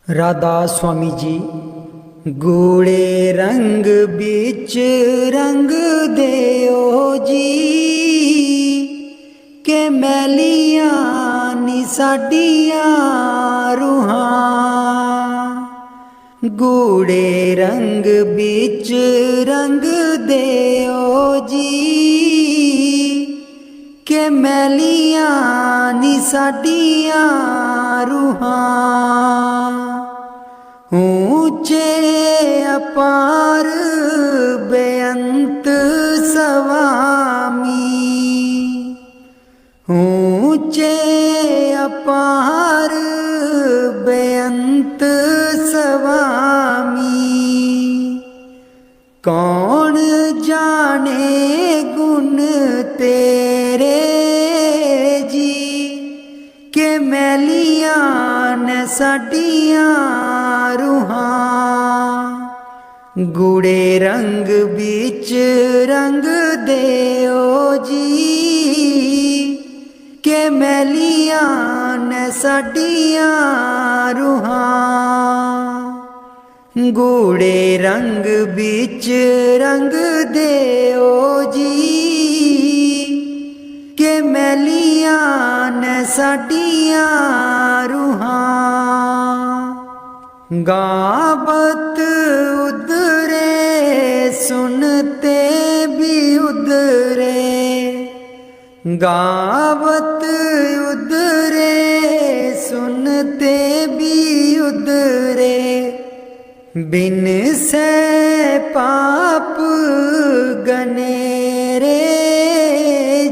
राधा स्वामी जी गूढ़े रंग बिच रंग देओ जी के मैलियां नी साडियां रूहां। गूढ़े रंग बिच रंग देओ जी के मैलियां नी साडियां रूहां। ऊंचे अपार बेअंत स्वामी, ऊंचे अपार बेअंत स्वामी। कौन जाने गुण तेरे जी के मैलियां ने साडियां रूहां। गूढ़े रंग बिच रंग देओ जी के मैलियां ने साडियां रूहां। गूढ़े रंग बिच रंग देओ जी के मैलियां ने साडियां रूहां। गावत उधरे सुनते भी उधरे, गावत उधरे सुनते भी उधरे। बिन से पाप गनेरे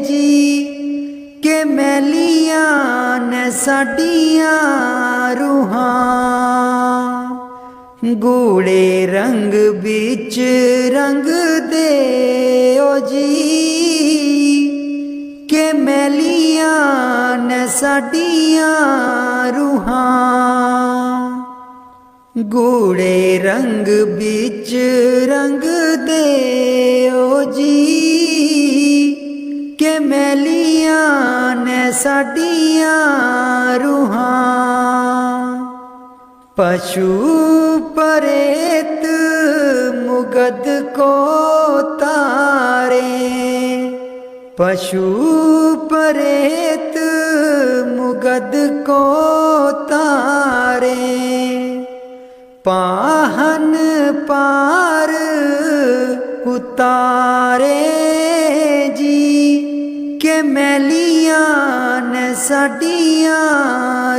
जी के मैलियां ने साडियां रूहां। गूढ़े रंग बिच रंग देओ जी के मैलियां ने साडियां रूहां। गूढ़े रंग बिच रंग देओ जी के मैलियां ने साडियां रूहां। पशु परेत मुगद को तारे, पशु परेत मुगद को तारे। पाहन पार उतारे जी के मैलियां ने साडियां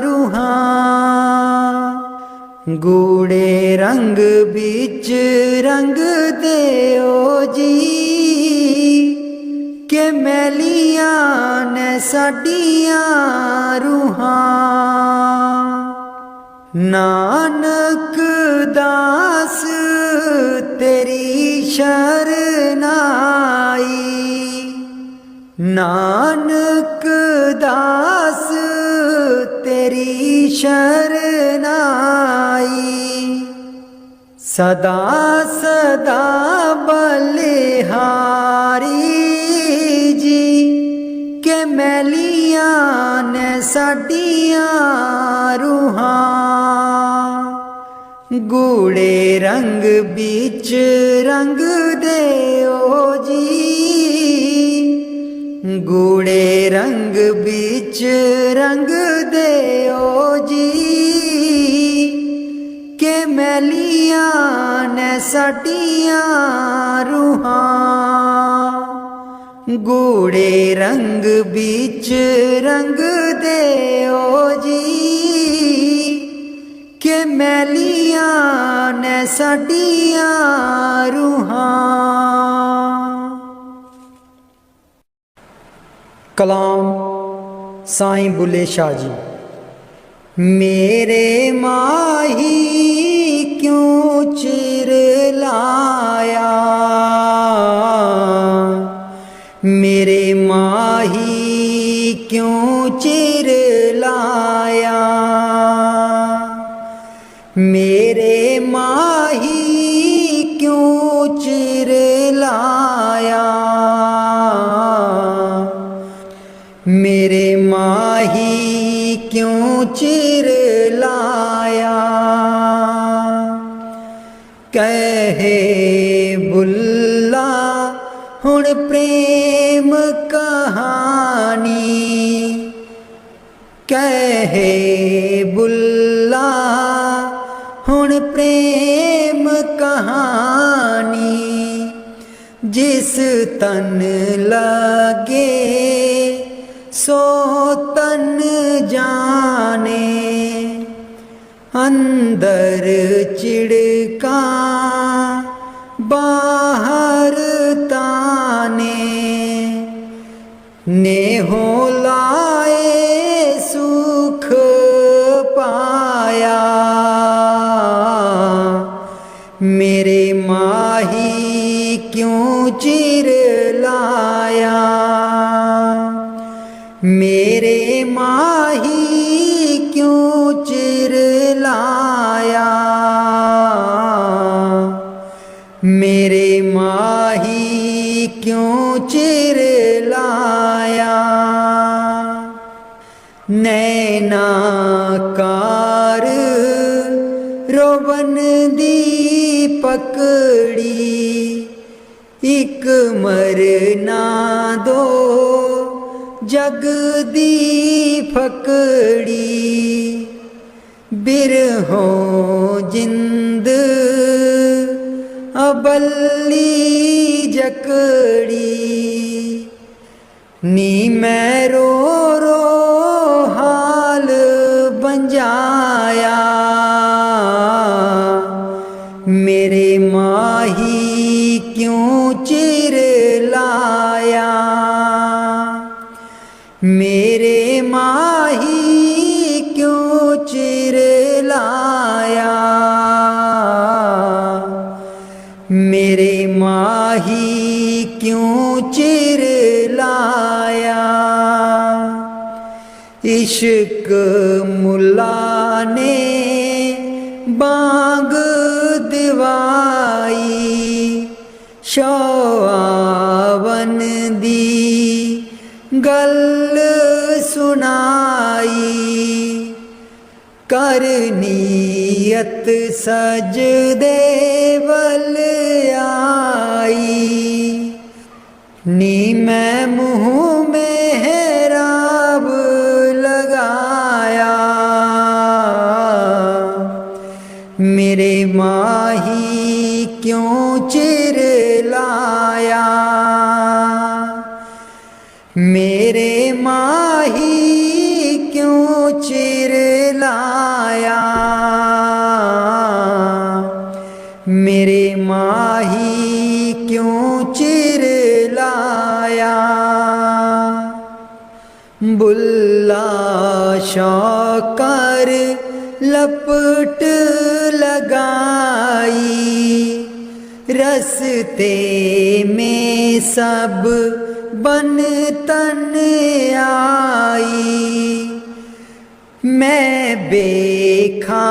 रूहां। गूढ़े रंग बिच रंग देओ जी के मैलियां ने साडियां रूहां। नानक दास तेरी शरनाई, नानक दास तेरी शरनाई। सदा सदा बलिहारी जी के मैलियां ने साडियां रूहां। गूढ़े रंग बिच रंग देओ जी, गूढ़े रंग बिच रंग देओ जी के मैलियां ने साडियां रूहां। गूढ़े रंग बिच रंग देओ जी के मैलियां ने साडियां रूहां। कलाम साईं बुल्ले शाह जी। मेरे माही क्यों चिर लाया, मेरे माही क्यों चिर लाया। मेरे माही क्यों चिर लाया, मेरे माही क्यों चिर लाया। कहे बुल्ला हुण प्रेम कहानी, कहे बुल्ला हुण प्रेम कहानी। जिस तन लगे सो तन जाने, अंदर चिड़का बाहर ताने। नेहो लाए सुख पाया, मेरे माही क्यों चिर लाया। मेरे माही क्यों चिर लाया, मेरे माही क्यों चिर लाया। नैनाकार रोबन दी पकड़ी, इक मरना दो जग दी फकड़ी। बिरहों जिंद अबली जकड़ी, नी मैं रो रो हाल बंजाया। मेरे माही क्यों चिर लाया, मेरे माही क्यों चिर लाया। मेरे माही क्यों चिर लाया। इश्क मुल्ला ने बांग दिवाई, शौआवन दी गल सुनाई। कर नीयत सजदे वल आई, नी मैं मुँह मेहराब लगाया। मेरे माही क्यों चिर लाया, मेरे माही क्यों चिर लाया। मेरे माही क्यों चिर लाया। बुल्ला शौकर लपट लगाई, रस्ते में सब बन तन आई। मैं बेखा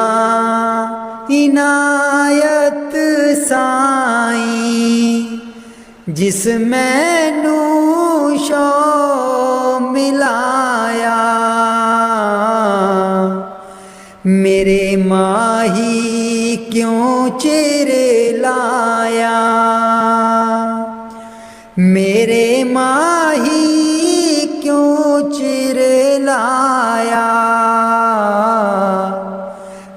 इनायत साईं, जिस मैनू शौ मिलाया। मेरे माही क्यों चिर लाया, मेरे माही क्यों चिर लाया।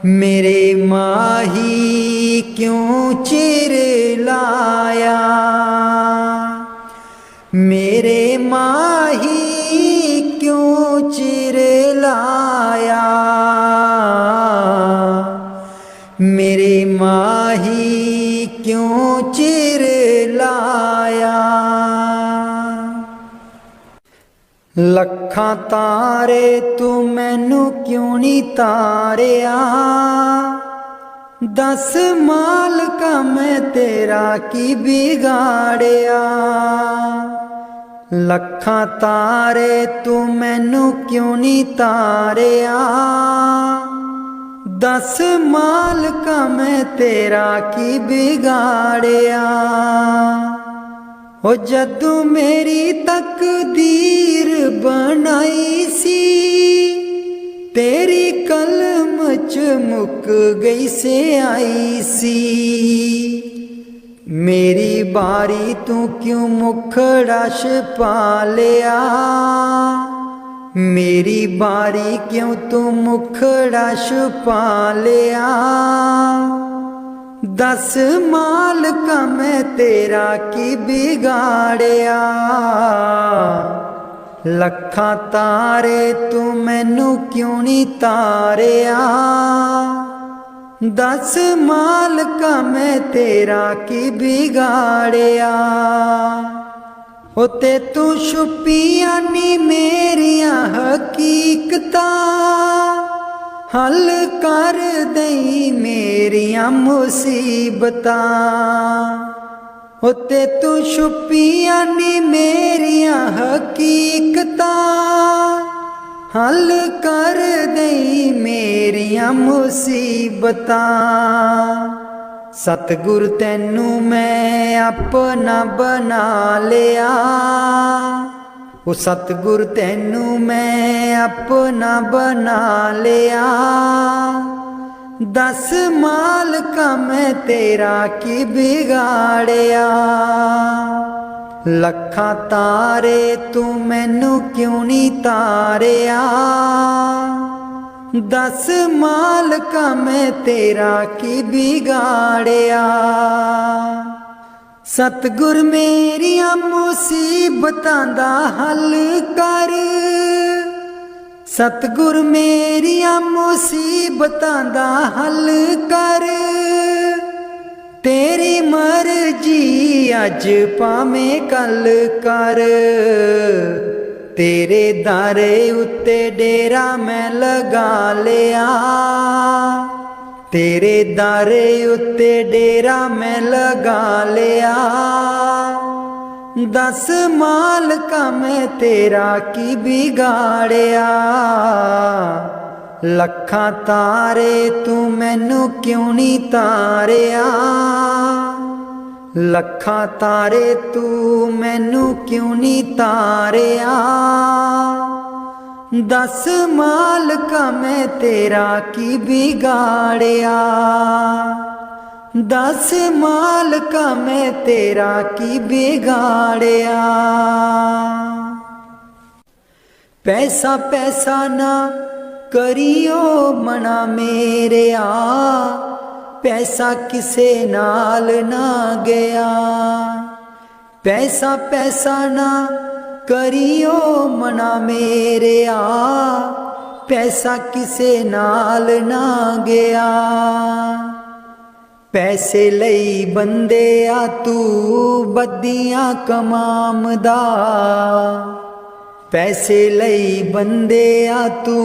मेरे माही क्यों चिर लाया। मेरे माही क्यों चिर लाया। मेरे माही क्यों चिर लाया। लखां तारे तू मैनू क्यों नी तारिया, दस मालका मैं तेरा की बिगाड़िया। लखां तारे तू मैनू क्यों नी तारिया, दस मालका मैं तेरा की बिगाड़िया। हो जदू मेरी तकदीर बनाई सी, तेरी कलम च मुक गई से आई सी। मेरी बारी तू क्यों मुखड़ा छुपा लिया, मेरी बारी क्यों तू मुखड़ा छुपा लिया। दस मालका मैं तेरा की बिगाड़िया, लखा तारे तू मैनू क्यों नहीं तारिया। दस मालका मैं तेरा की बिगाड़िया। ते तू छुपिया नी मेरिया हकीकता, हल कर दई मेरिया मुसीबता। ते तू छुपिया नी मेरिया हकीकता, हल कर दई मेरिया मुसीबता। सतगुर तैनू मैं अपना बना लिया, वो सतगुर तैनू मैं अपना बना लिया। दस मालका मैं तेरा की बिगाड़िया, लखा तारे तू मैनू क्यों नहीं तारिया। दस मालका मैं तेरा की बिगाड़िया। सतगुर मेरिया मुसीबतां दा हल कर, सतगुर मेरिया मुसीबतां दा हल कर। तेरी मर्जी अज भावें कल कर, तेरे दारे उत्ते डेरा मैं लगा लिया। तेरे दारे उत्ते डेरा मैं लगा लिया। दस मालका मैं तेरा की बिगाड़िया, लखा तारे तू मैनू क्यों नहीं तारिया। लखा तारे तू मैनू क्यों नहीं तारिया। दस मालका मैं तेरा की बिगाड़िया। दस मालका मैं तेरा की बिगाड़िया। पैसा पैसा ना करियो मना मेरे आ, पैसा किसे नाल ना गया। पैसा पैसा ना करियो मना मेरे आ, पैसा किसे नाल ना गया। पैसे लई बंदे आ तू बदियां कमामदा, पैसे लई बंदे आ तू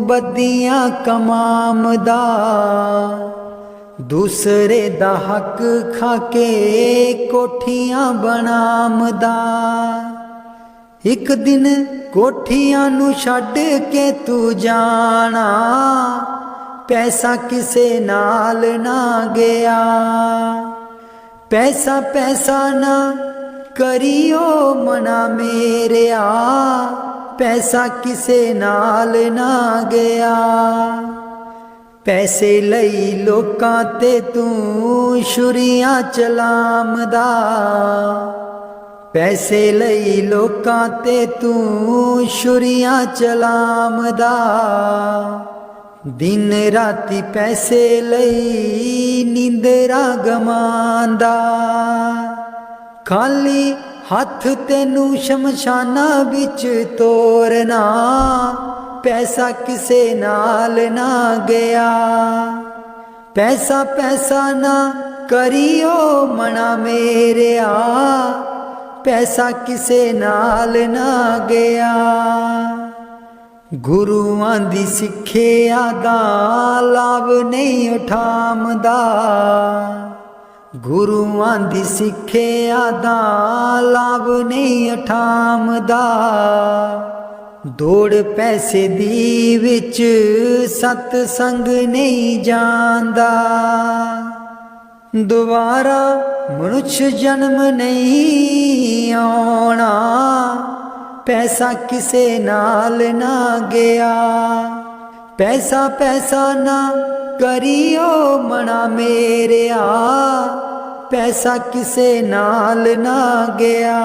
बदियां कमामदा। दूसरे दा हक खाके कोठियां बनामदा। एक दिन कोठियां नू छड्ड के तू जाना, पैसा किसे नाल ना गया। पैसा पैसा ना करियो मना मेरे आ, पैसा किसे नाल ना गया। पैसे लई लोकां ते तू छुरियां चलामदा, पैसे लई लोकां ते तू छुरियां चलामदा। दिन राती पैसे लई नींदरा गमांदा। खाली हथ तेनू शमशाना बिच तोरना, पैसा किसे नाल ना गया। पैसा पैसा ना करियो मना मेरे आ, पैसा किसे नाल ना गया। गुरुआं दी सिक्ख्या दा लाभ नहीं उठामदा, गुरुआं दी सिक्ख्या दा लाभ नहीं उठामदा। दौड़ पैसे दी विच सतसंग नहीं जांदा। दोबारा मनुष्य जन्म नहीं आना, पैसा किसे नाल ना गया। पैसा पैसा ना करियो मना मेरिया, पैसा किसे नाल ना गया।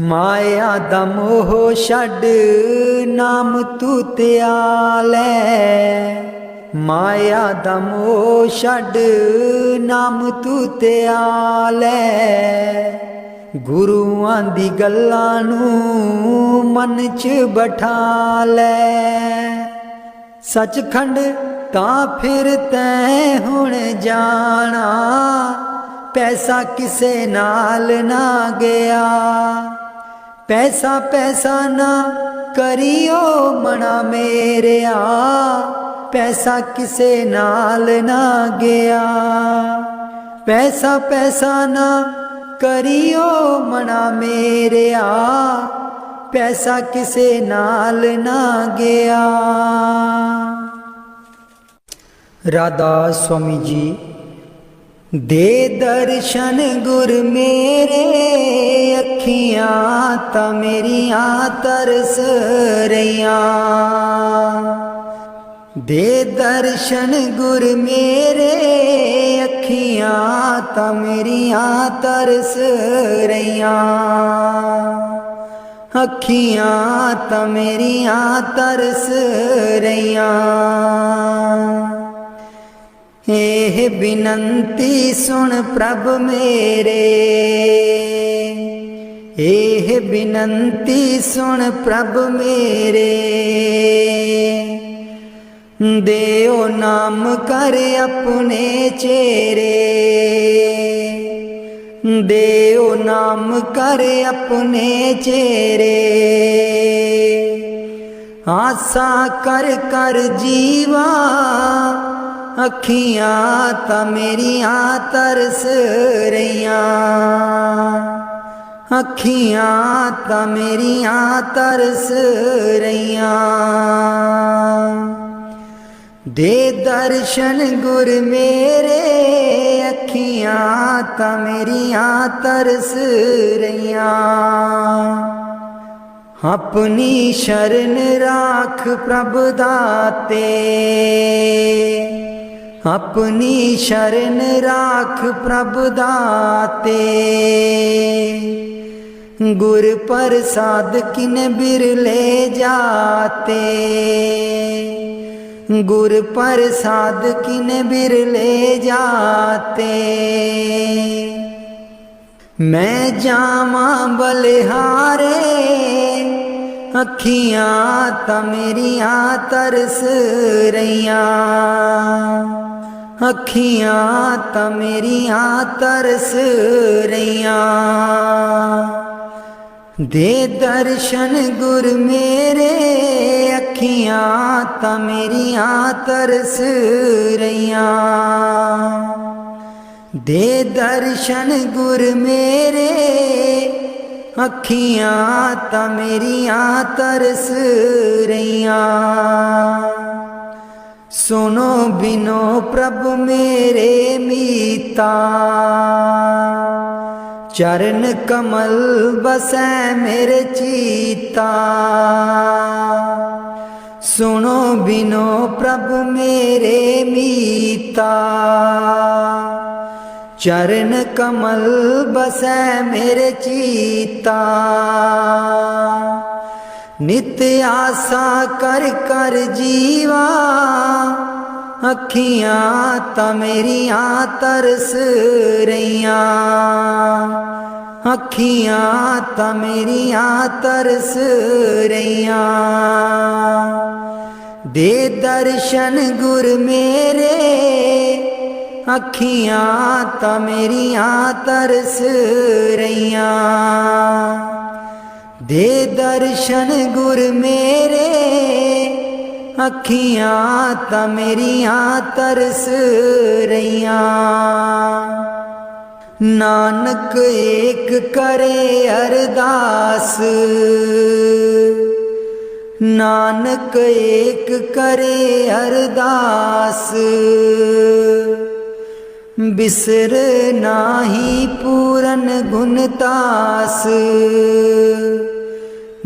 माया दा मोह छड्ड नाम तू त्यालै, माया दा मोह छड्ड नाम तू त्यालै। गुरुआं दी गल्लां नूं मन च बठा लै। सचखंड तां फिर तैं हुण जाना, पैसा किसे नाल ना गया। पैसा पैसा ना करियो मना मेरिया, पैसा किसे नाल ना गया। पैसा पैसा ना करियो मना मेरिया, पैसा किसे नाल ना गया। राधा स्वामी जी। दे दर्शन गुर मेरे, अखियां ता मेरियां तरस रहियां। दे दर्शन गुर मेरे, अखियां ता मेरियां तरस रहियां। अखियां ता मेरियां तरस रहियां। एह बिनंती सुन प्रभ मेरे, एह बिनंती सुन प्रभ मेरे। देओ नाम कर अपने चेरे, देओ नाम कर अपने चेरे। आसा कर कर जीवा, अखियां ता मेरियां तरस रहियां। अखियां ता मेरियां तरस रहियां। दे दर्शन गुर मेरे, अखियां ता मेरियां तरस रहियां। अपनी शरण राख प्रभ दाते, अपनी शरण राख प्रभ दाते। गुर प्रसाद किन बिरले जाते, गुर प्रसाद किन बिरले जाते। मैं जावा बलिहारे, अखियां ता मेरियां तरस रहियां। अखियां ता मेरियां तरस रहियां। दे दर्शन गुर मेरे, अखियां ता मेरियां तरस रहियां। दे दर्शन गुर मेरे, अखियां ता मेरियां तरस रहियां। सुनो बिनो प्रभु मेरे मीता, चरण कमल बसै मेरे चीता। सुनो बिनो प्रभु मेरे मीता, चरण कमल बसै मेरे चीता। नित आसा कर कर जीवा, अखियां ता मेरियां तरस रहियां। अखियां ता मेरियां तरस रहियां। दे दर्शन गुर मेरे, अखियां ता मेरियां तरस रहियां। दे दर्शन गुर मेरे, अखियां ता मेरियां तरस रहियां। नानक एक करे अरदास, नानक एक करे अरदास। बिसर नाही पूरन गुणतास,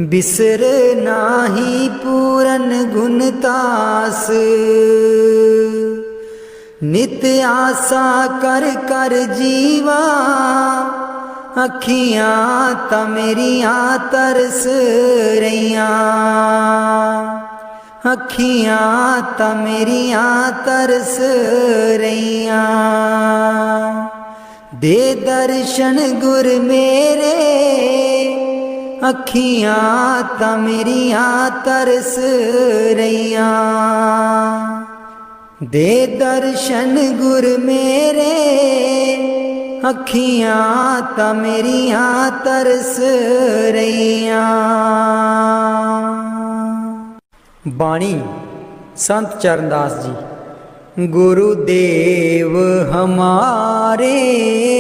बिसर नाही पूरन गुणतास। नित्य आशा कर कर जीवा, अखियां ता मेरियां तरस रहियां। अखियां ता मेरियां तरस रहियां। दे दर्शन गुर मेरे, अखियां ता मेरियां तरस रहियां। दे दर्शन गुर मेरे, अखियां ता मेरियां तरस रहियां। बाणी संत चरणदास जी। गुरुदेव हमारे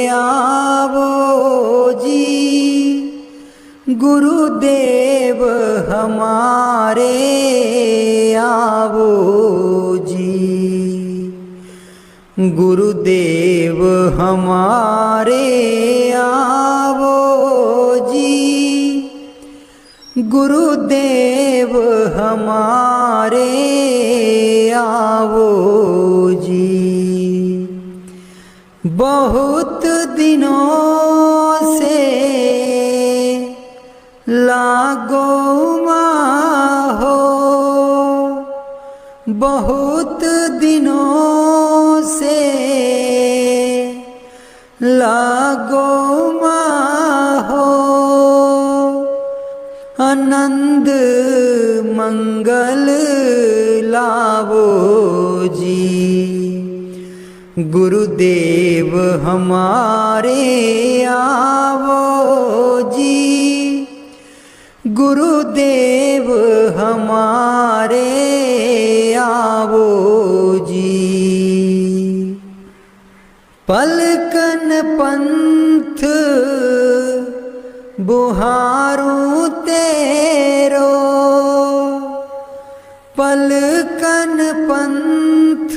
आवो जी, गुरुदेव हमारे आवो जी। गुरुदेव हमारे आवो जी, गुरुदेव हमारे आवो जी। बहुत दिनों से लागो हो, बहुत दिनों से लागो हो। आनंद मंगल लावो जी। गुरुदेव हमारे आवो जी, गुरुदेव हमारे आवो जी। पलकन पंथ बुहारूं तेरो, पलकन पंथ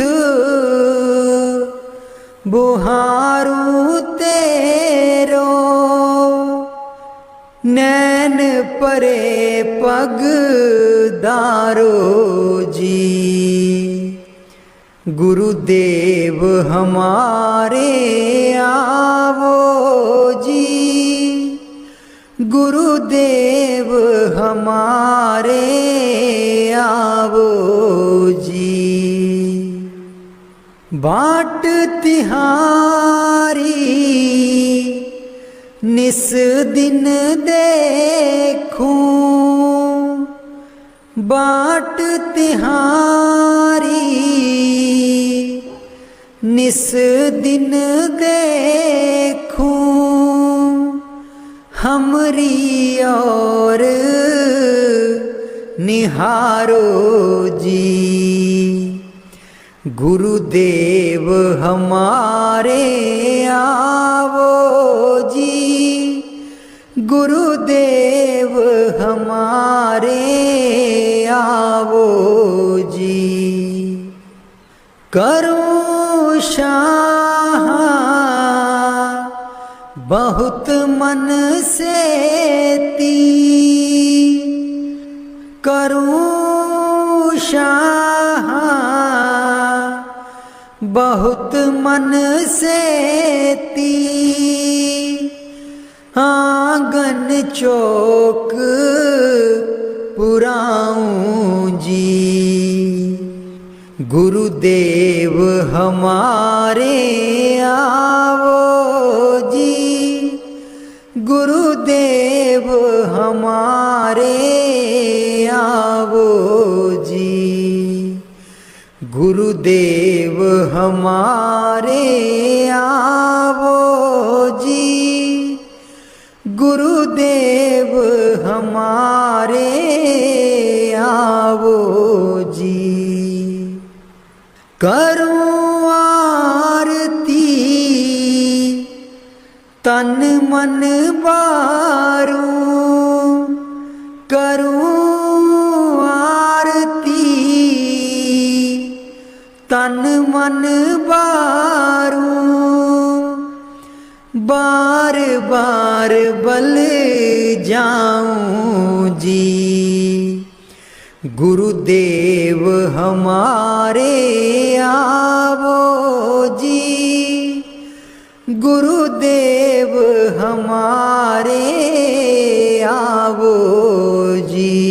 बुहारूं तेरो। नैन परे पग दारो जी। गुरुदेव हमारे आवो जी, गुरुदेव हमारे आवो जी। बाट तिहारी निस दिन देखूं, बाट तिहारी निस दिन देखूं। हमरी और निहारो जी। गुरुदेव हमारे आवो जी, गुरुदेव हमारे आवो जी। करूं शाह बहुत मन से ती, करूं शाह बहुत मन से ती। आंगन चौक पुराऊं जी। गुरुदेव हमारे आवो जी, गुरुदेव हमारे आवो जी। गुरुदेव हमारे आवो जी, गुरुदेव हमारे आवो जी। करूं आरती तन मन बारूं, करूं आरती तन मन बारूं। बार बार बल जाऊं जी। गुरुदेव हमारे आवो जी, गुरुदेव हमारे आवो जी,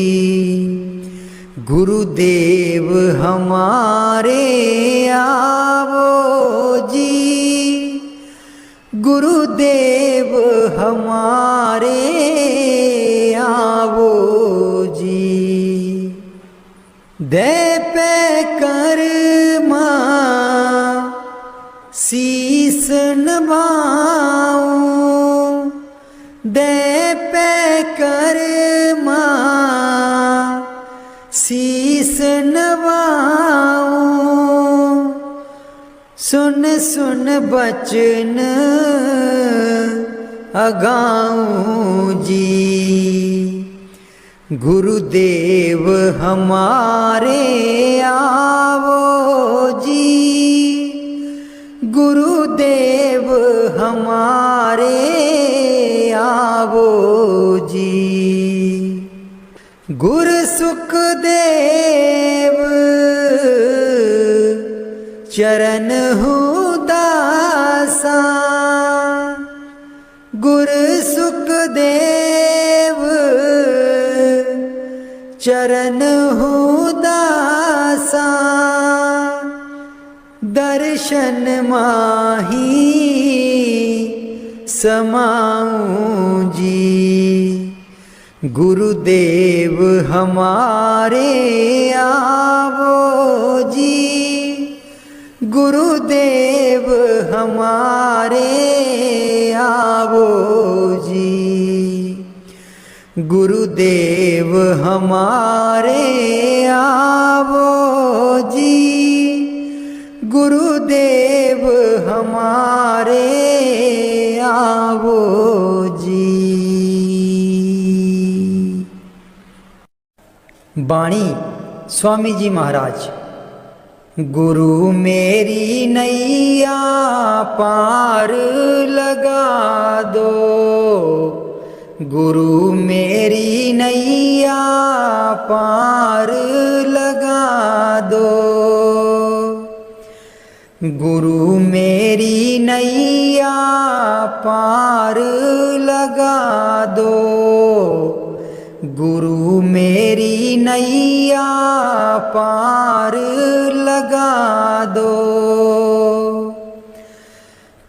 गुरुदेव हमारे आवो जी, गुरुदेव हमारे आवो जी। दे पे कर्मा शीस नभाऊं, दे पे कर्मा शीस नभाऊं। सुन सुन बचन अगाऊं जी। गुरुदेव हमारे आवो जी, गुरुदेव हमारे आवो जी। गुरु सुखदेव चरण हूँ दासा, गुरु सुखदेव चरण हूँ दासा। दर्शन माही समाऊं जी। गुरुदेव हमारे आवो जी, गुरुदेव हमारे आवो जी, गुरुदेव हमारे आवो जी, गुरुदेव हमारे आवो जी। बाणी स्वामी जी महाराज। गुरु मेरी नैया पार लगा दो, गुरु मेरी नैया पार लगा दो, गुरु मेरी नैया पार लगा दो, गुरु मेरी नैया पार लगा दो।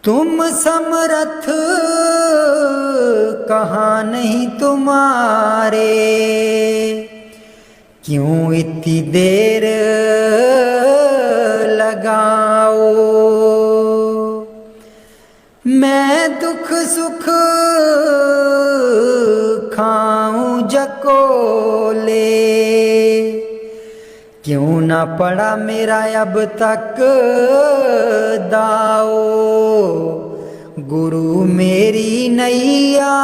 तुम समर्थ कहाँ नहीं तुम्हारे, क्यों इतनी देर लगाओ। मैं दुख सुख खाऊं जकोले, क्यों ना पड़ा मेरा अब तक दाओ। गुरु मेरी नैया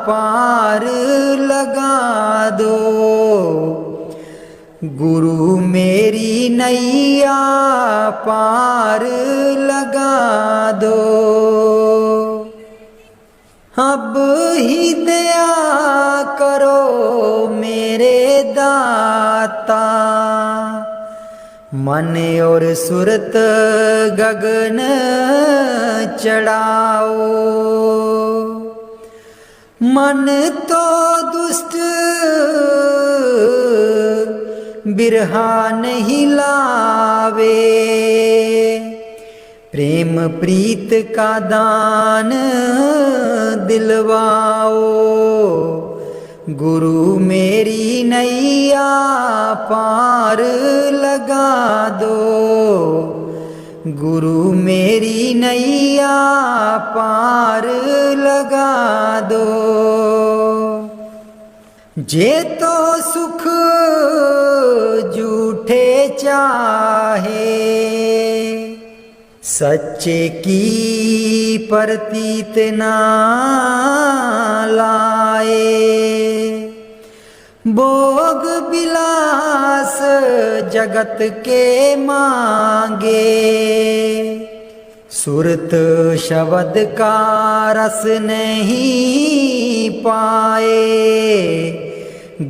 पार लगा दो, गुरु मेरी नैया पार लगा दो। अब ही दया करो मेरे दाता, मन और सुरत गगन चढ़ाओ। मन तो दुष्ट बिरहा नहीं लावे, प्रेम प्रीत का दान दिलवाओ। गुरु मेरी नैया पार लगा दो, गुरु मेरी नैया पार लगा दो। जे तो सुख झूठे चाहे, सच्चे की प्रतीत ना लाए। भोग विलास जगत के मांगे, सुरत शब्द का रस नहीं पाए,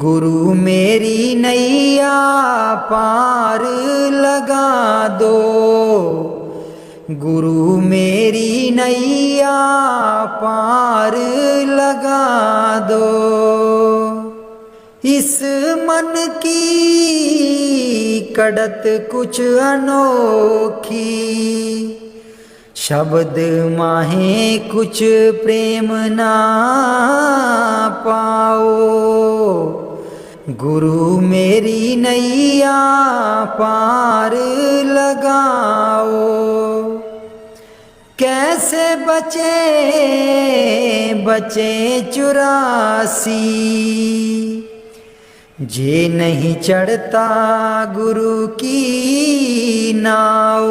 गुरु मेरी नैया पार लगा दो, गुरु मेरी नैया पार लगा दो। इस मन की कड़त कुछ अनोखी, शब्द माहे कुछ प्रेम ना पाओ, गुरु मेरी नैया पार लगाओ। कैसे बचे बचे 84, जे नहीं चढ़ता गुरु की नाव,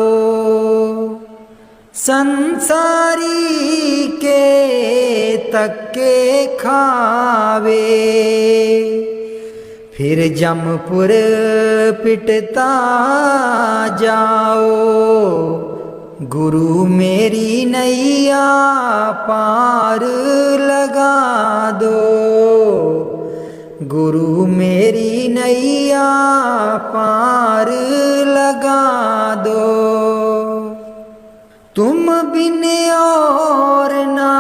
संसारी के तक्के खावे, फिर जमपुर पिटता जाओ, गुरु मेरी नैया पार लगा दो, गुरु मेरी नैया पार लगा दो। तुम बिन और ना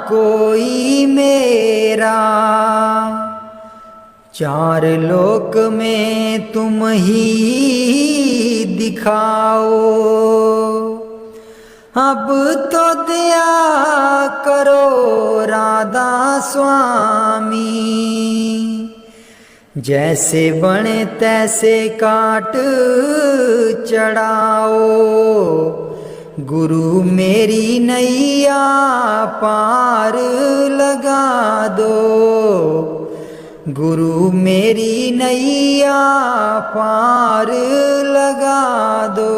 कोई मेरा, चार लोक में तुम ही दिखाओ, अब तो दया करो राधा स्वामी, जैसे बने तैसे काट चढ़ाओ, गुरु मेरी नैया पार लगा दो, गुरु मेरी नैया पार लगा दो।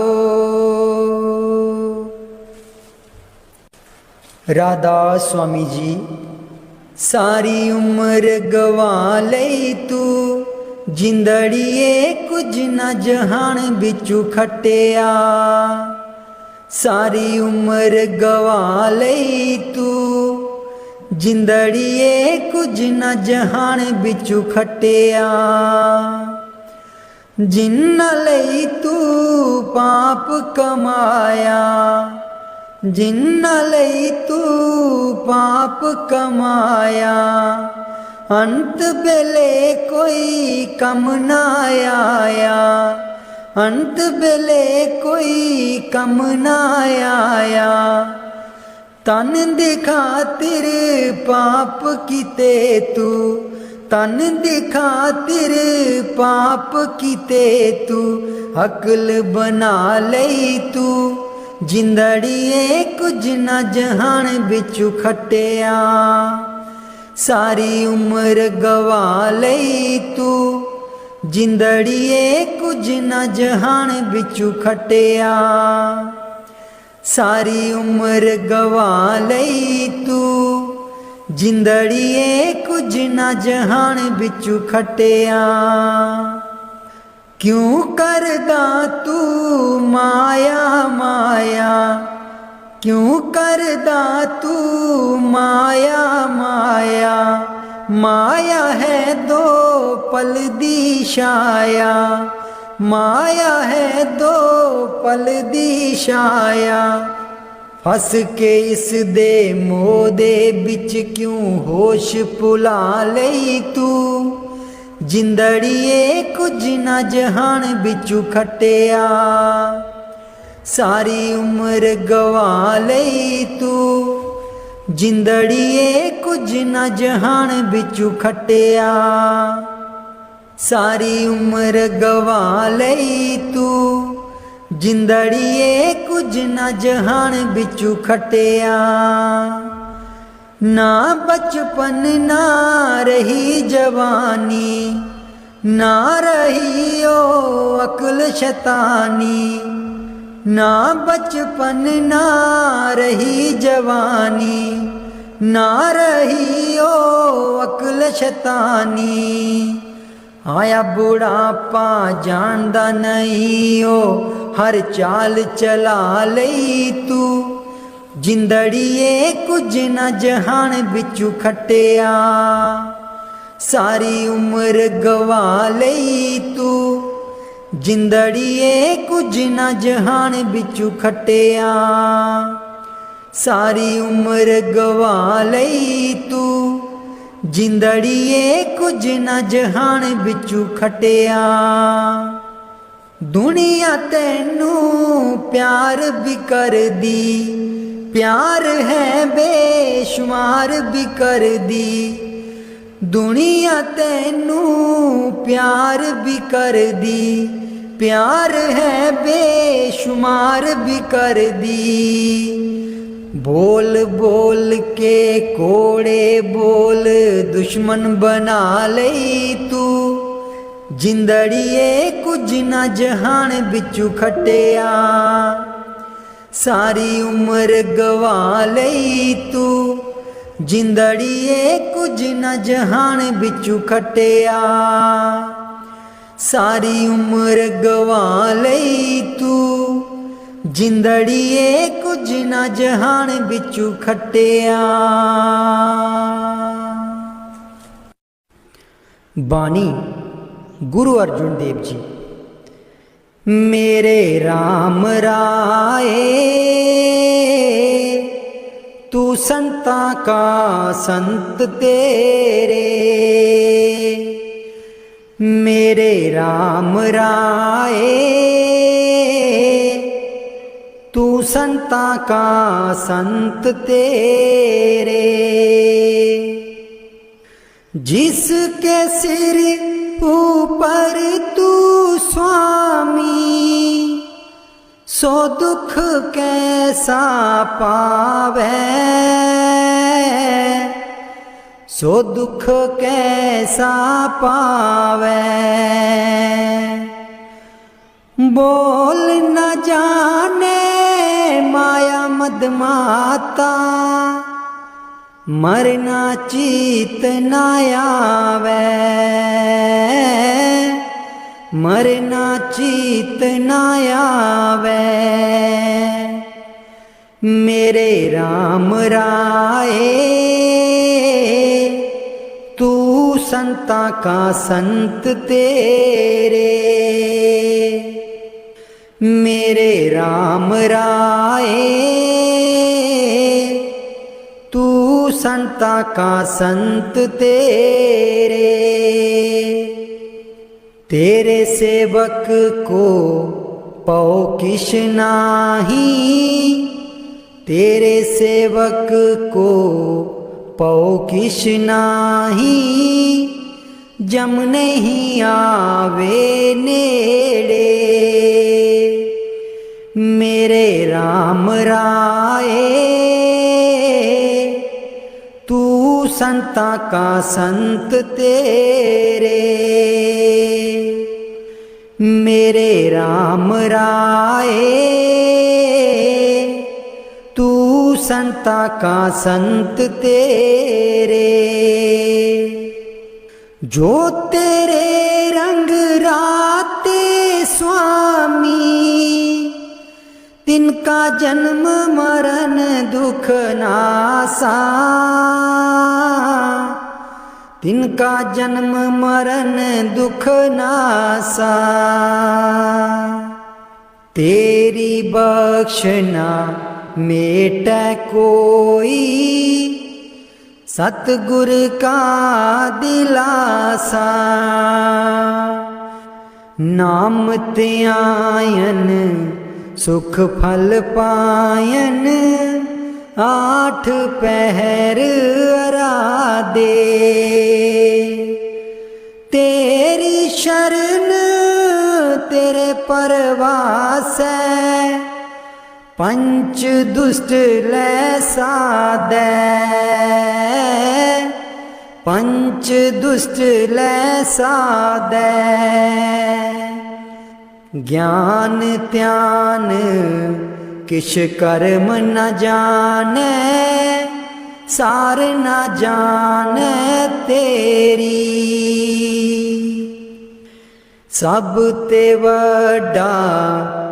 राधा स्वामी जी सारी उम्र गवा लई तू, जिंदड़िए कुछ न जहान बिचू खटिया, सारी उम्र गवा लई तू, जिंदड़िए कुछ न जहान बिचू खटिया, जिन्ना लई तू पाप कमाया, जिन्ना लई तू पाप कमाया, अंत बेले कोई कम ना आया, अंत बेले कोई कम ना आया, तन दिखा तेरे पाप किते तू, तन दिखा तेरे पाप किते तू, अकल बना लई तू, जिंदड़िए कुछ न जहान बिचू खटिया, सारी उम्र गवा लई तू, जिंदड़िए कुछ न जहान बिचू खटिया, सारी उम्र गवा लई तू, जिंदड़िए कुछ न जहान बिचू खटिया। क्यों करदा तू माया माया, क्यों करदा तू माया माया, माया है दो पल दी छाया, माया है दो पल दी छाया, फस के इस दे मोह दे बिच क्यों होश भुला लई तू, जिंदड़िए कुछ न जहान बिचू खटिया, सारी उम्र गवा लई तू, जिंदड़िए कुछ न जहान बिचू खटिया, सारी उम्र गवा लई तू, जिंदड़िए कुछ न जहान बिचू खटिया। ना बचपन ना रही जवानी, ना रही ओ अक्ल शैतानी, ना बचपन ना रही जवानी, ना रही ओ अक्ल शैतानी, आया बुढ़ापा जानदा नहीं ओ हर चाल चला लई तू, जिंदड़िए कुछ न जहान बिचू खटिया, सारी उम्र गवा लई तू। जिंदड़िए कुछ न जहान बिचू खटिया, सारी उम्र गवा लई तू। जिंदड़िए कुछ न जहान बिचू खटिया, दुनिया तैनू प्यार भी कर दी, प्यार है बेशुमार भी कर दी। दुनिया तैनू प्यार भी कर दी, प्यार है बेशुमार भी कर दी। बोल बोल के कोड़े बोल दुश्मन बना लई तू। जिंदड़िए कुछ न जहान बिचू खटिया, सारी उम्र गवा लई तू। जिंदड़िए कुछ न जहान बिचू खटिया, सारी उम्र गवा लई तू। जिंदड़िए कुछ न जहान बिचू खटिया। बानी गुरु अर्जुन देव जी। मेरे राम राये तू संता का संत तेरे। मेरे राम राये तू संता का संत तेरे। जिसके सिर ऊपर तू स्वामी, सो दुख कैसा पावे, सो दुख कैसा पावे। बोल न जाने माया मदमाता, मरना चीत न आवे, मरना चीत न आवे। मेरे राम राये तू संता का संत तेरे। मेरे राम राये तू संता का संत तेरे। तेरे सेवक को पौ किश नाही, तेरे सेवक को पौ किश नाही। जम नहीं आवे नेड़े। मेरे राम राये तू संता का संत तेरे। मेरे राम राये तू संता का संत तेरे। जो तेरे रंग राते स्वामी, तिनका जन्म मरण दुख नासा, तिनका जन्म मरण दुख नासा। तेरी बख्शना मेटे कोई, सतगुर का दिलासा। नाम त्यायन सुख फल पायन, आठ पहर आराधे। तेरी शरण तेरे परवास है, पंच दुष्ट लै साधे। पंच दुष्ट लै साधे। ज्ञान त्यान किश कर्म न जाने, सार न जाने तेरी। सब ते वड्डा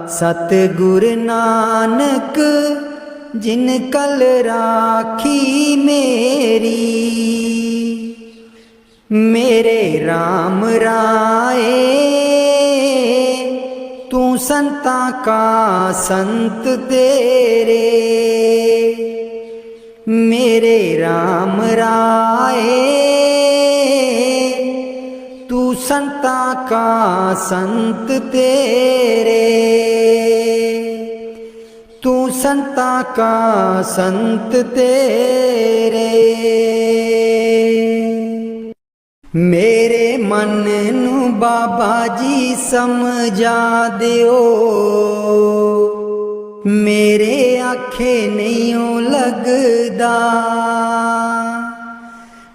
सतगुर नानक, जिन कल राखी मेरी। मेरे राम राए तू संता का संत तेरे। मेरे राम राए तू संता का संत तेरे। तू संता का संत तेरे। मेरे मन नू बाबा जी समझा दियो। मेरे आखे नहीं लगदा।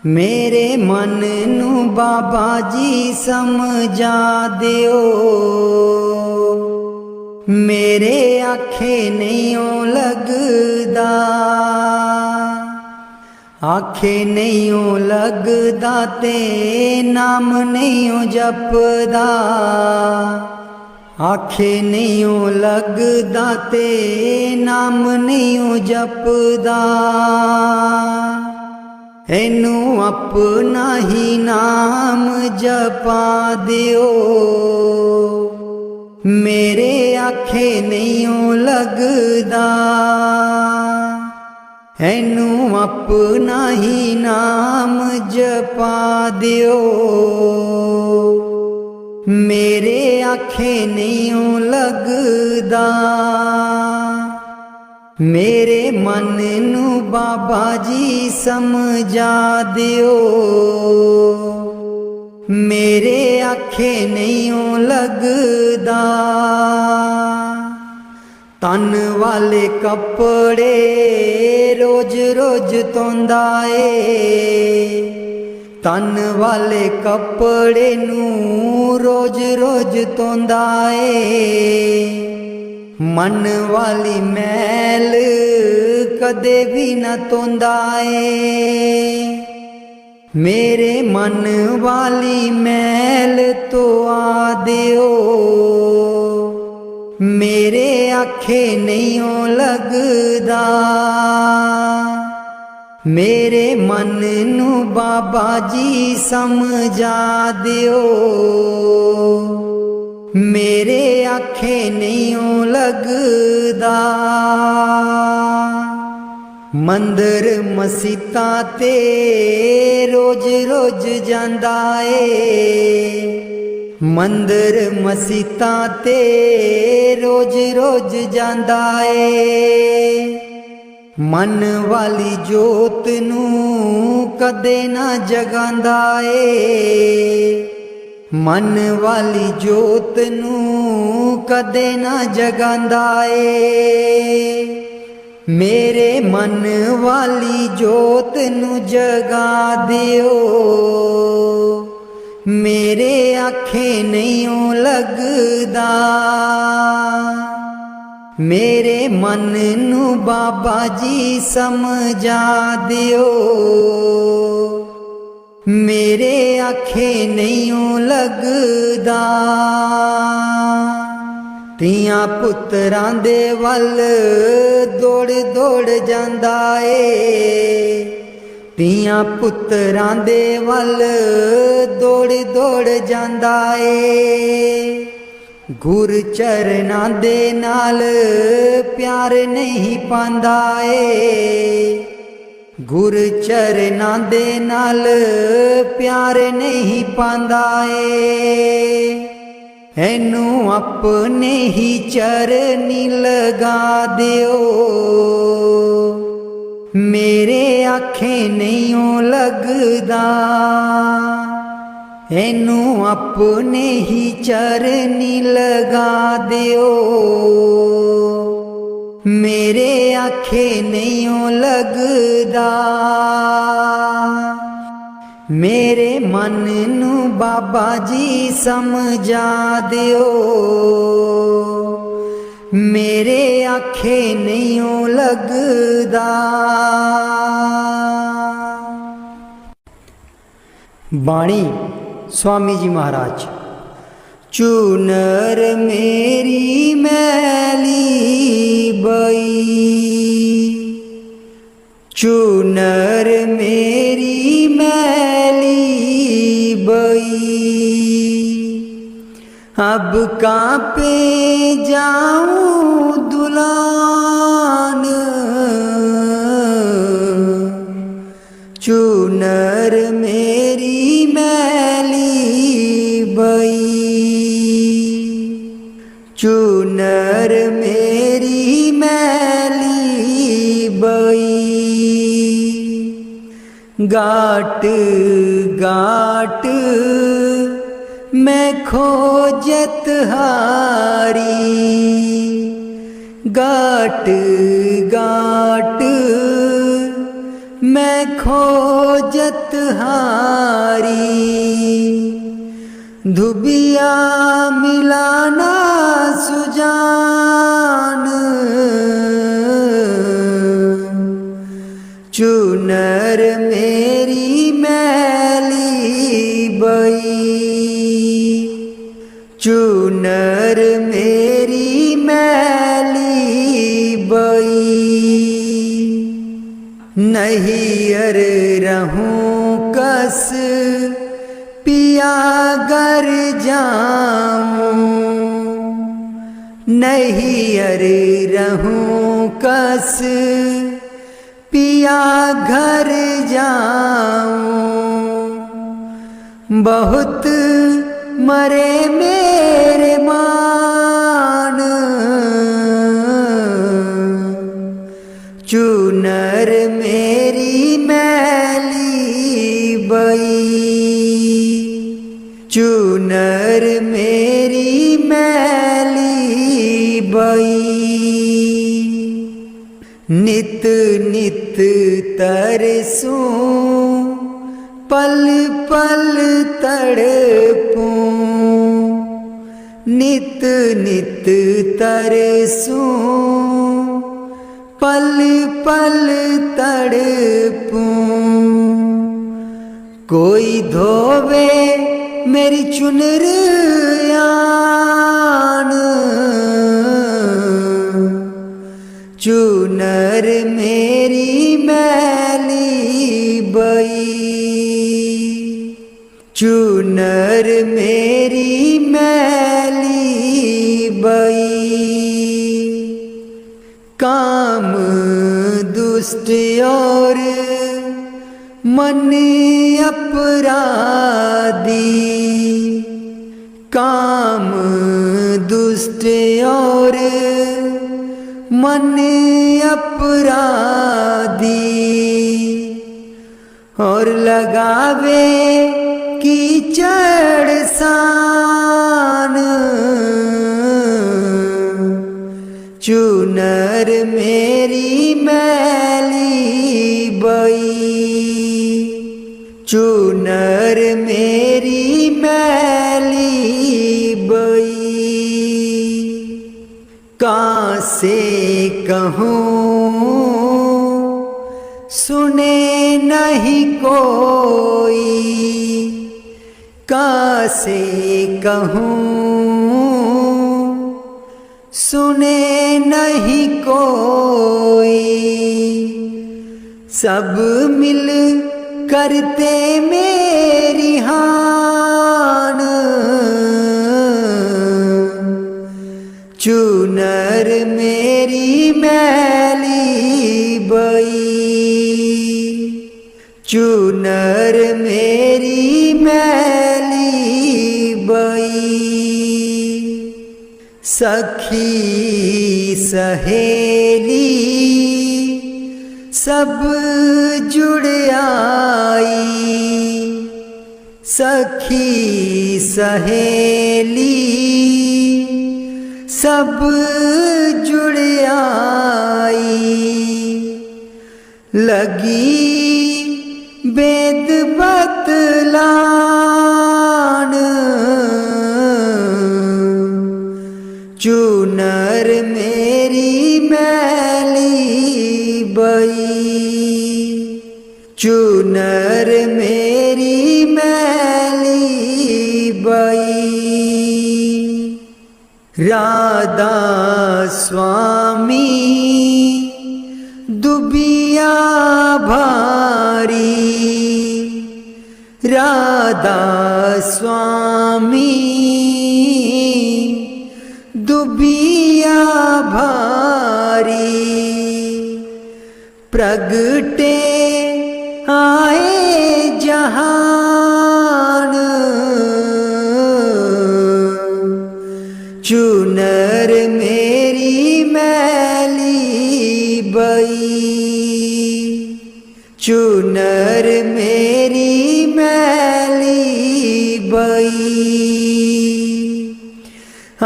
मेरे मन नू बाबा जी समझा दियो। मेरे आखे नहीं लगदा। आखे नहीं लगदा ते नाम नहीं जपदा। आखे नहीं लगदा ते नाम नहीं जपदा। एनू अपना ही नाम जपा दियो। मेरे आखे नहीं लगदा। एनू अपना ही नाम जपा दियो। मेरे आखे नहीं लगदा। मेरे मन नू बाबा जी समझा दियो। मेरे आखे नहीं लगदा। तन वाले कपड़े रोज रोज धोंदा ए। तन वाले कपड़े नू रोज रोज धोंदा ए। मन वाली मैल कदे भी न धोंदा ए। मेरे मन वाली मैल तो आ दियो। मेरे आखे नहीं लगदा। मेरे मन नू बाबा जी समझा दियो। मेरे आखे नहीं लगदा। मंदिर मसीता ते रोज रोज जांदा ए। मंदिर मसीता ते रोज रोज जांदा ए। मन वाली जोत नू कदे ना जगांदा ए। मन वाली जोत नू कदे ना जगांदा ए। मेरे मन वाली जोत नू जगा दियो। मेरे आखे नहीं लगदा। मेरे मन नू बाबा जी समझा दियो। मेरे आखे नहीं लगदा। तियां पुत्रां दे वल दौड़ दौड़ जांदा ए। तियां पुत्रां दे वल दौड़ दौड़ जांदा ए। गुर चरनां दे नाल प्यार नहीं पांदा ए। गुर चरनां दे नाल प्यार नहीं पांदा ए। एनू अपने ही चरनी लगा दियो। मेरे आखे नहीं लगदा। एनू अपने ही चरनी लगा दियो। मेरे आखे नहीं लगदा। मेरे मन नू बाबा जी समझा दियो। मेरे आखे नहीं लगदा। बाणी स्वामी जी महाराज। चूनर मेरी मैली बई चूनर मेरी मैली बई, अब कांपे जाऊं दुलान। चूनर मेरी मैली बई, चूनर मेरी मैली बई। गाट गाट मैं खोजत हारी, गाट गाट मैं खोजत हारी। धुबिया मिलाना सुजान, चूनर मेरी मैली बई, चूनर मेरी मैली बई। नहीं अर रहूं कस पिया गर जाऊं, नहीं अर रहूं कस पिया घर जाऊं। बहुत मरे मेरे मान, चूनर मेरी मैली बई, चूनर मेरी मैली बई। नित नित तरसूं पल पल तड़पूं, नित नित तरसूं पल पल तड़पूं। कोई धोवे मेरी चुनर यान, चूनर मेरी मैली बई, चूनर मेरी मैली बई। काम दुष्ट और मन अपराधी, काम दुष्ट और मन अपराधी। और लगावे कीचड़ सान, चूनर मेरी मैली बई, चूनर मेरी मैली बई। कहाँ से कहूँ सुने नहीं कोई, कहाँ से कहूँ सुने नहीं कोई। सब मिल करते मेरी हान, चूनर मेरी मैली बई, चूनर मेरी मैली बई। सखी सहेली सब जुड़ आई, सखी सहेली सब जुड़ आई। लगी वेद बतलान, चूनर मेरी मैली बई, चूनर मेरी मैली बई। राधा स्वामी दुबिया सदा स्वामी दुबिया भारी प्रगटे आए जहान चुनर मेरी मैली बई चुनर मेरी मैली बई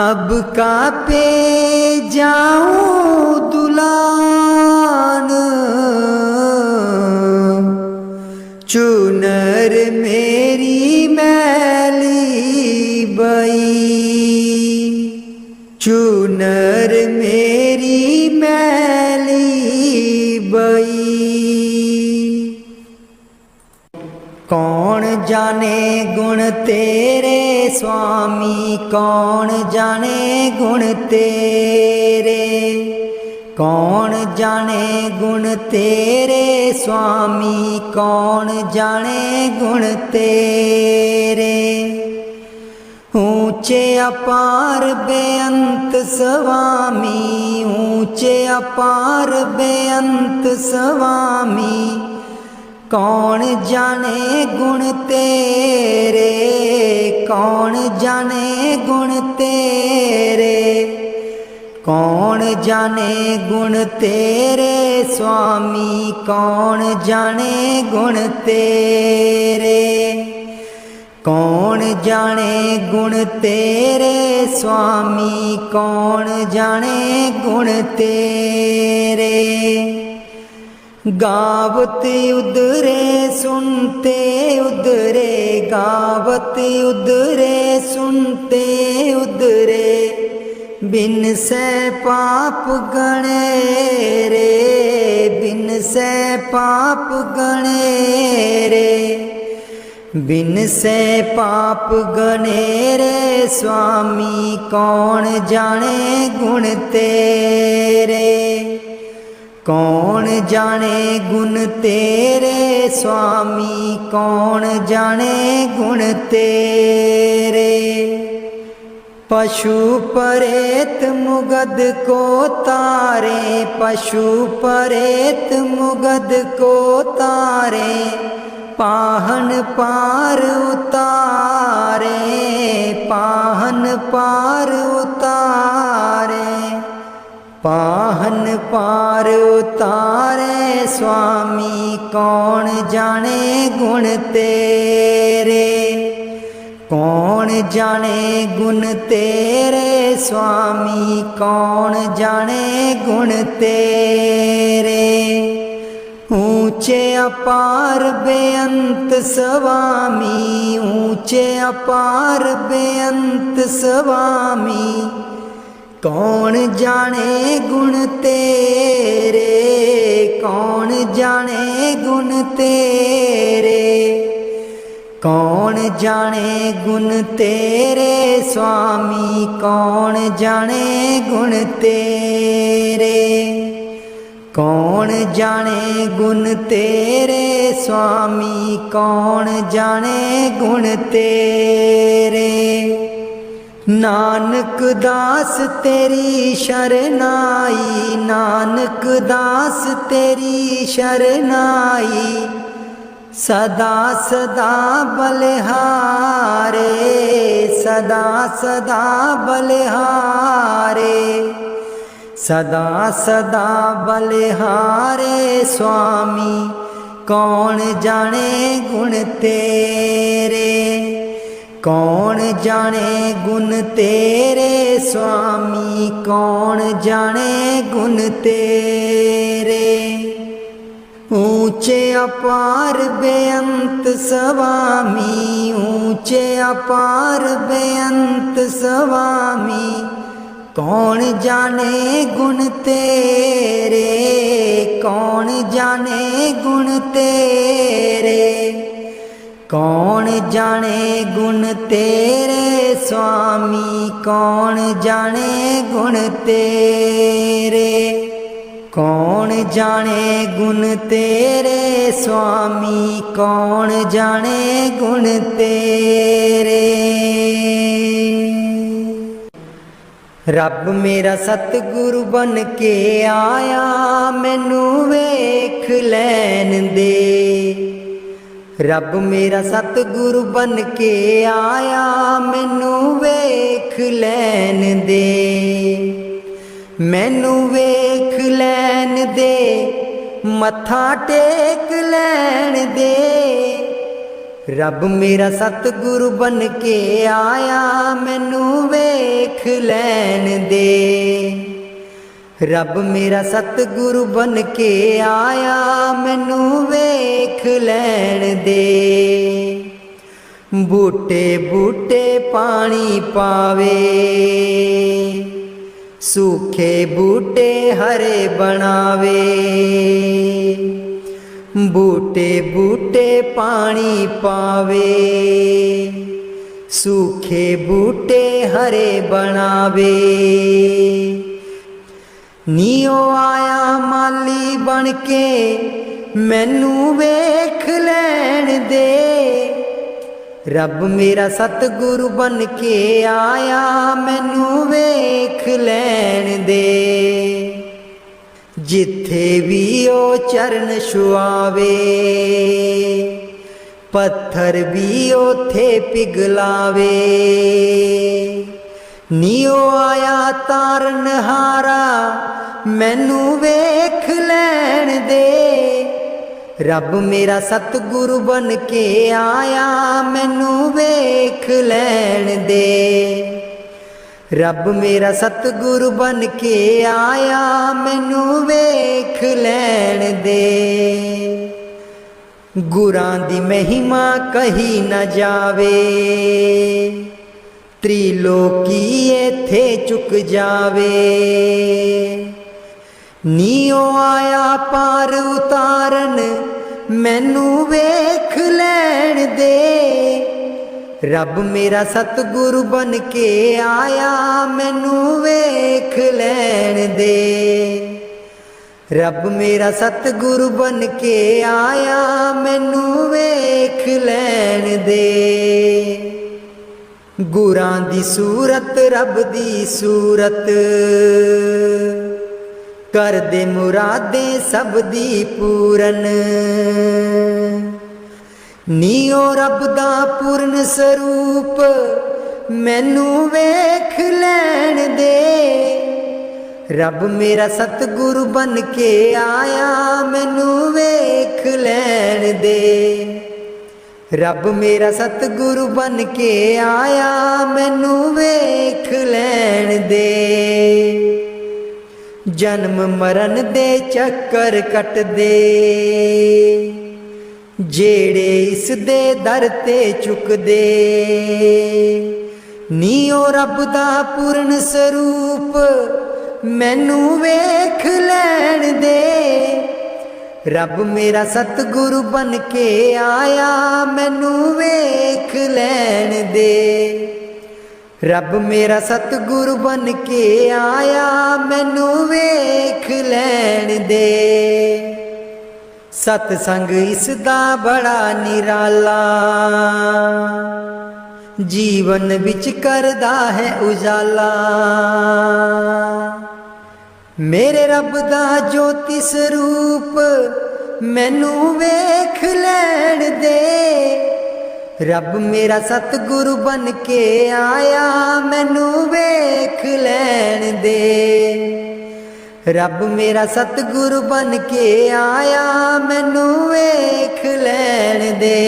अब का पे जाऊं दुलान चुनर मेरी मैली बई चुनर मेरी मैली बई। कौन जाने गुण तेरे स्वामी कौन जाने गुण तेरे कौन जाने गुण तेरे स्वामी कौन जाने गुण तेरे ऊंचे अपार बेअंत स्वामी ऊंचे अपार बेअंत स्वामी कौन जाने गुण तेरे कौन जाने गुण तेरे कौन जाने गुण तेरे स्वामी कौन जाने गुण तेरे कौन जाने गुण तेरे स्वामी कौन जाने गुण तेरे गावत उदरे सुनते उदरे गावत उदरे सुनते उदरे बिन से पाप गणे रे बिन से पाप गणे रे बिन से पाप गणे रे स्वामी कौन जाने गुण तेरे कौन जाने गुण तेरे स्वामी कौन जाने गुण तेरे पशु परेत मुगद को तारे पशु परेत मुगद को तारे पाहन पार उतारे पाहन पार उतारे पाहन पार उतारे स्वामी कौन जाने गुण तेरे कौन जाने गुण तेरे स्वामी कौन जाने गुण तेरे ऊंचे अपार बेअंत स्वामी ऊंचे अपार बेअंत स्वामी कौन जाने गुण तेरे कौन जाने गुण तेरे कौन जाने गुण तेरे स्वामी कौन जाने गुण तेरे कौन जाने गुण तेरे स्वामी कौन जाने गुण तेरे नानक दास तेरी शरनाई नानक दास तेरी शरनाई सदा सदा बलिहारे सदा सदा बलिहारे सदा सदा बलिहारे स्वामी कौन जाने गुण तेरे कौन जाने गुण तेरे स्वामी कौन जाने गुण तेरे ऊंचे अपार बेअंत स्वामी ऊंचे अपार बेअंत स्वामी कौन जाने गुण तेरे कौन जाने गुण तेरे कौन जाने गुण तेरे स्वामी कौन जाने गुण तेरे कौन जाने गुण तेरे स्वामी, कौन जाने गुण तेरे। रब मेरा सतगुरु बन के आया, मैनू वेख लैन दे। रब मेरा सतगुरु बन के आया, मैनू वेख लैन दे। मैनू वेख लैन दे, मत्था टेक लैन दे। रब मेरा सतगुरु बन के आया, मैनू वेख लैन दे। रब मेरा सतगुरु बन के आया, मैनू वेख लैन दे। बूटे बूटे पानी पावे, सूखे बूटे हरे बनावे। बूटे बूटे पानी पावे, सूखे बूटे हरे बनावे। नीओ आया माली बन के, मैनू वेख लैन दे। रब मेरा सतगुरु बन के आया, मैनू वेख लैन दे। जिथे भी ओ चरण छुआवे, पत्थर भी ओथे पिघलावे। नीओ आया तारन हारा, मैनू वेख लैन दे। रब मेरा सतगुरु बन के आया, मैनू वेख लैन दे। रब मेरा सतगुरु बन के आया, मैनू वेख लैन दे। गुरां दी महिमा कही न जावे, त्रिलोकी इत्थे चुक जावे। नीओ आया पार उतारन, मैनू वेख लैन दे। रब मेरा सतगुरु बन के आया, मैनू वेख लैन दे। रब मेरा सतगुरु बन के आया, मैनू वेख लैन दे। गुरां दी सूरत रब दी सूरत, कर दे मुरादे सब दी पूरन। नीओ रब दा पूर्ण स्वरूप, मैनू वेख लैन दे। रब मेरा सतगुरु बन के आया, मैनू वेख लैन दे। रब मेरा सतगुरु बन के आया, मैनू वेख लैन दे। जन्म मरण दे चक्कर कट दे, जेड़े इस दे दर ते चुक दे। नीओ रब दा पूर्ण स्वरूप, मैनू वेख लैन दे। रब मेरा सतगुरु बन के आया, मैनू वेख लैन दे। रब मेरा सतगुरु बन के आया, मैनू वेख लैन दे। सतसंग इसदा बड़ा निराला, जीवन विच करदा है उजाला। मेरे रब दा ज्योति स्वरूप, मैनू वेख लैन दे। रब मेरा सतगुरु बन के आया, मैनू वेख लैन दे। रब मेरा सतगुरु बन के आया, मैनू वेख लैन दे।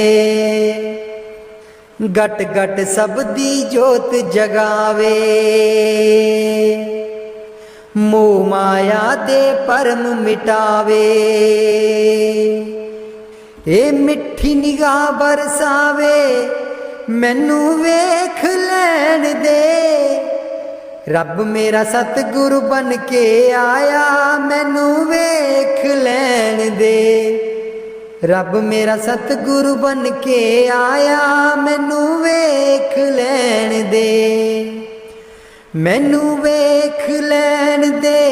गट गट सब दी जोत जगावे, मोह माया दे परम मिटावे। ए मिठी निगाह बरसावे, मैनू वेख लैन दे। रब मेरा सतगुरु बन के आया, मैनू वेख लैन दे। रब मेरा सतगुरु बन के आया, मैनू वेख लैन दे। मैनू वेख लैन दे,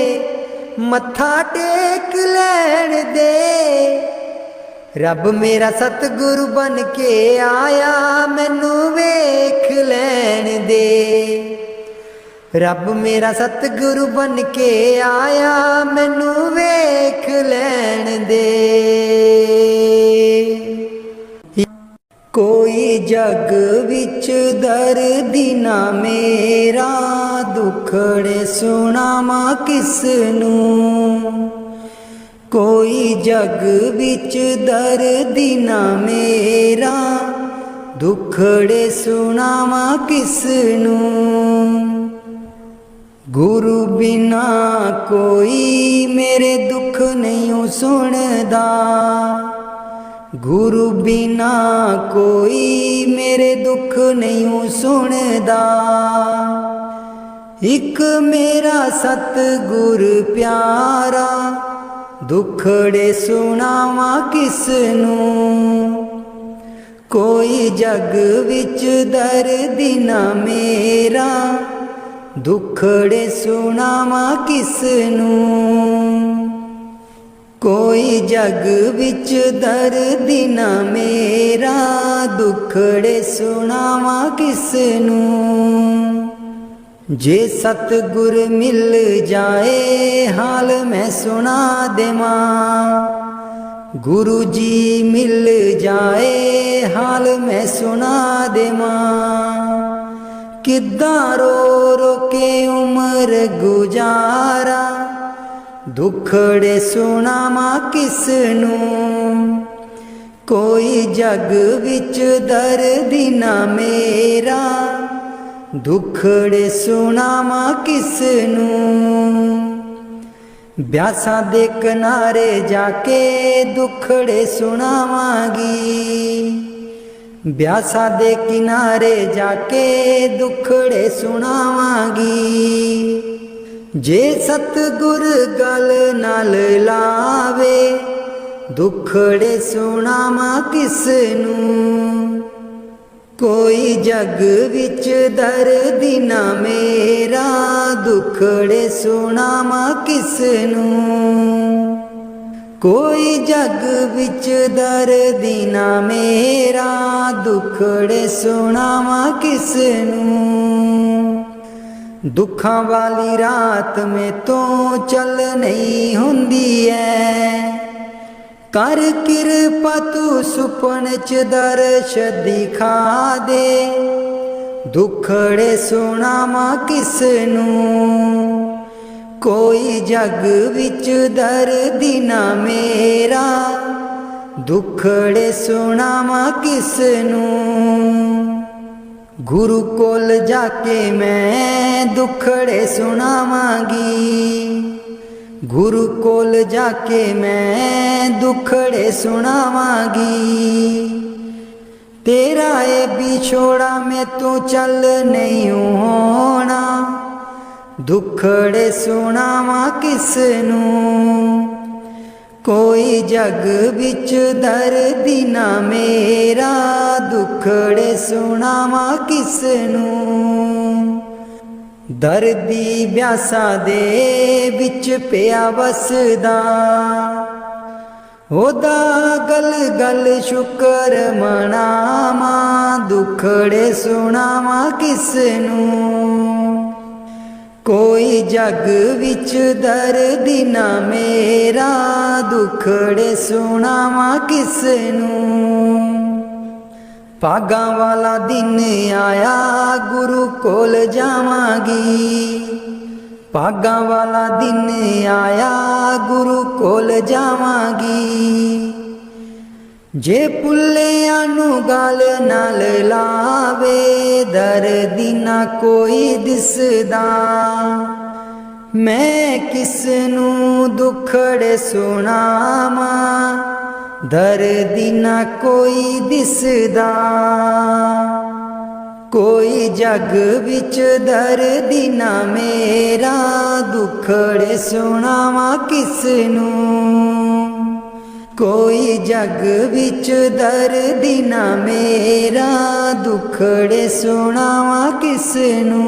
मत्था टेक लैण दे। रब मेरा सतगुरु बन के आया मैनू वेख लैण दे। रब मेरा सतगुरु बन के आया मैनू वेख लैण दे। कोई जग विच दर्दी ना मेरा दुखड़े सुनावां किसनूं। कोई जग विच दर्दी ना मेरा दुखड़े सुनावां किसनूं। गुरु बिना कोई मेरे दुख नहीं सुनदा। गुरु बिना कोई मेरे दुख नहीं सुनदा। एक मेरा सतगुर प्यारा दुखड़े सुनावां किसनूं। कोई जग विच दर्दी ना मेरा दुखड़े सुनावां किसनूं। कोई जग विच दर्दी ना मेरा दुखड़े सुनावां किसनूं। जे सतगुर मिल जाए हाल मैं सुना देवां। गुरु जी मिल जाए हाल मैं सुना देवां। किद्दां रो रो के उम्र गुजारा दुखड़े सुनावां किसनूं। कोई जग विच दर्दी ना मेरा दुखड़े सुनावां किसनूं। ब्यासां दे किनारे जाके दुखड़े सुनावांगी। ब्यासां दे किनारे जाके दुखड़े सुनावांगी। जे सतगुर गल नाल लावे दुखड़े सुनावां किसनूं। कोई जग विच दर्दी ना मेरा दुखड़े सुनावां किसनूं। कोई जग विच दर्दी ना मेरा दुखड़े सुनावां किसनूं। दुखां वाली रात में तो चल नहीं हुंदी है। कर किरपा तू सुपन च दर्श दिखा दे दुखड़े सुनावां किसनूं। कोई जग विच दर्दी ना मेरा दुखड़े सुनावां किसनूं। गुरु कोल जाके मैं दुखड़े सुनावांगी। गुरु कोल जाके मैं दुखड़े सुनावांगी। तेरा ये बिछोड़ा में तो चल नहीं होना दुखड़े सुनावां किसनूं। कोई जग विच दर्दी ना मेरा दुखड़े सुनावां किसनूं। दर्दी ब्यासां दे विच पिया वसदा ओदा गल गल शुकर मनावां दुखड़े सुनावां किसनूं। कोई जग विच दर्दी ना मेरा दुखड़े सुनावां किसनूं। भागां वाला दिन आया गुरु कोल जावांगी। भागां वाला दिन आया गुरु कोल जावांगी। जे पुल्लियां नू गल नाल लावे दर्दी ना कोई दिसदा। मैं किसनू दुखड़े सुनावां दर्दी ना कोई दिसदा। कोई जग विच दर्दी ना मेरा दुखड़े सुनावां किसनूं। कोई जग विच दर्दी ना मेरा दुखड़े सुनावां किसनूं।